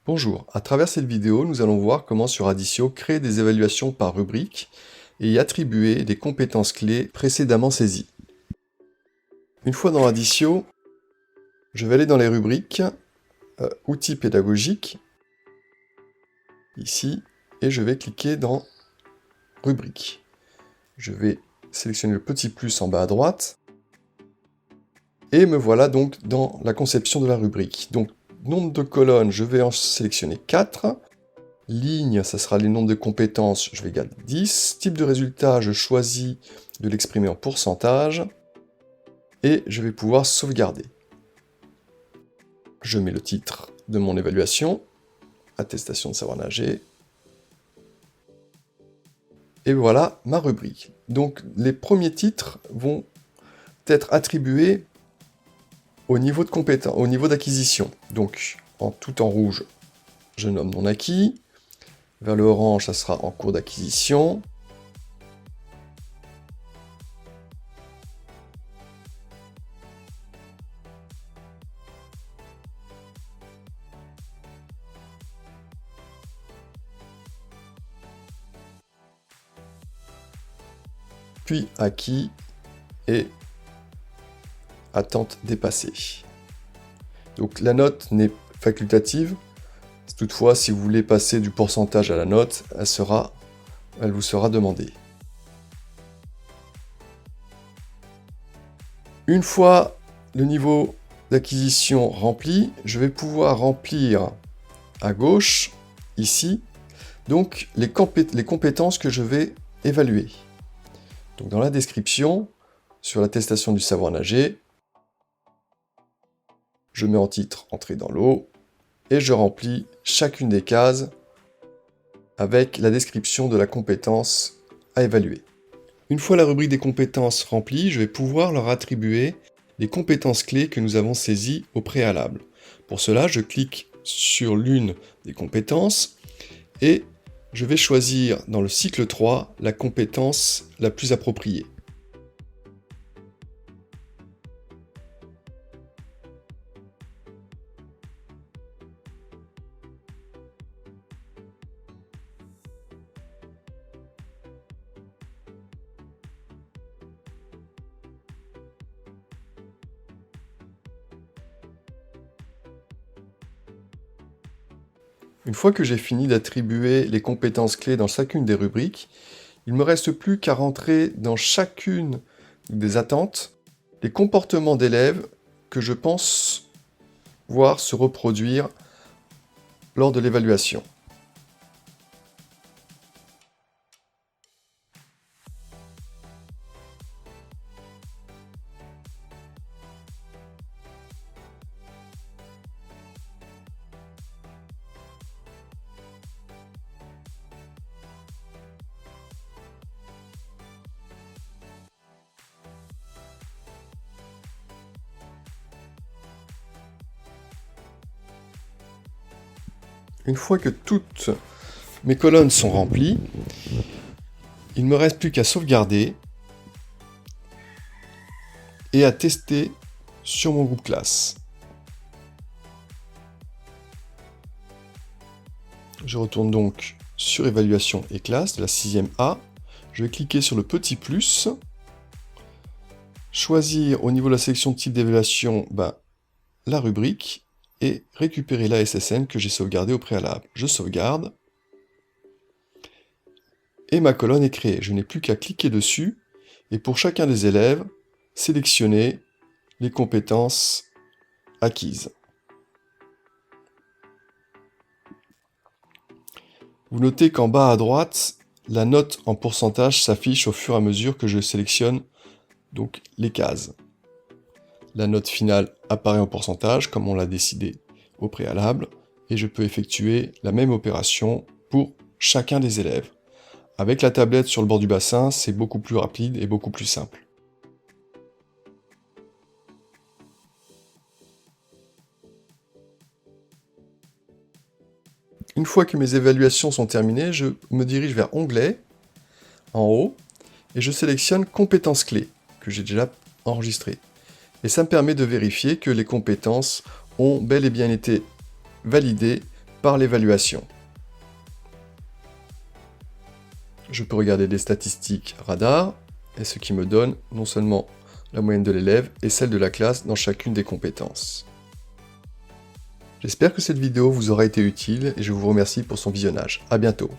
Bonjour, à travers cette vidéo, nous allons voir comment sur Aditio créer des évaluations par rubrique et y attribuer des compétences clés précédemment saisies. Une fois dans Aditio, je vais aller dans les rubriques, outils pédagogiques, ici, et je vais cliquer dans rubrique. Je vais sélectionner le petit plus en bas à droite, et me voilà donc dans la conception de la rubrique. Donc, nombre de colonnes, je vais en sélectionner 4. Ligne, ça sera les nombres de compétences, je vais garder 10. Type de résultat, je choisis de l'exprimer en pourcentage. Et je vais pouvoir sauvegarder. Je mets le titre de mon évaluation, attestation de savoir nager. Et voilà ma rubrique. Donc les premiers titres vont être attribués au niveau de compétence, au niveau d'acquisition. Donc tout en rouge, je nomme mon acquis. Vers le orange, ça sera en cours d'acquisition. Puis acquis et attente dépassée. Donc la note n'est facultative. Toutefois, si vous voulez passer du pourcentage à la note, elle vous sera demandée. Une fois le niveau d'acquisition rempli, je vais pouvoir remplir à gauche, ici, donc les compétences que je vais évaluer. Donc dans la description, sur l'attestation du savoir nager, je mets en titre « Entrer dans l'eau » et je remplis chacune des cases avec la description de la compétence à évaluer. Une fois la rubrique des compétences remplie, je vais pouvoir leur attribuer les compétences clés que nous avons saisies au préalable. Pour cela, je clique sur l'une des compétences et je vais choisir dans le cycle 3 la compétence la plus appropriée. Une fois que j'ai fini d'attribuer les compétences clés dans chacune des rubriques, il ne me reste plus qu'à rentrer dans chacune des attentes les comportements d'élèves que je pense voir se reproduire lors de l'évaluation. Une fois que toutes mes colonnes sont remplies, il ne me reste plus qu'à sauvegarder et à tester sur mon groupe classe. Je retourne donc sur évaluation et classe de la 6e A. Je vais cliquer sur le petit plus, choisir au niveau de la sélection de type d'évaluation la rubrique et récupérer la SSN que j'ai sauvegardée au préalable. Je sauvegarde et ma colonne est créée. Je n'ai plus qu'à cliquer dessus et pour chacun des élèves, sélectionner les compétences acquises. Vous notez qu'en bas à droite, la note en pourcentage s'affiche au fur et à mesure que je sélectionne donc les cases. La note finale apparaît en pourcentage, comme on l'a décidé au préalable, et je peux effectuer la même opération pour chacun des élèves. Avec la tablette sur le bord du bassin, c'est beaucoup plus rapide et beaucoup plus simple. Une fois que mes évaluations sont terminées, je me dirige vers Onglet, en haut, et je sélectionne Compétences clés, que j'ai déjà enregistrées. Et ça me permet de vérifier que les compétences ont bel et bien été validées par l'évaluation. Je peux regarder des statistiques radar, et ce qui me donne non seulement la moyenne de l'élève et celle de la classe dans chacune des compétences. J'espère que cette vidéo vous aura été utile et je vous remercie pour son visionnage. À bientôt.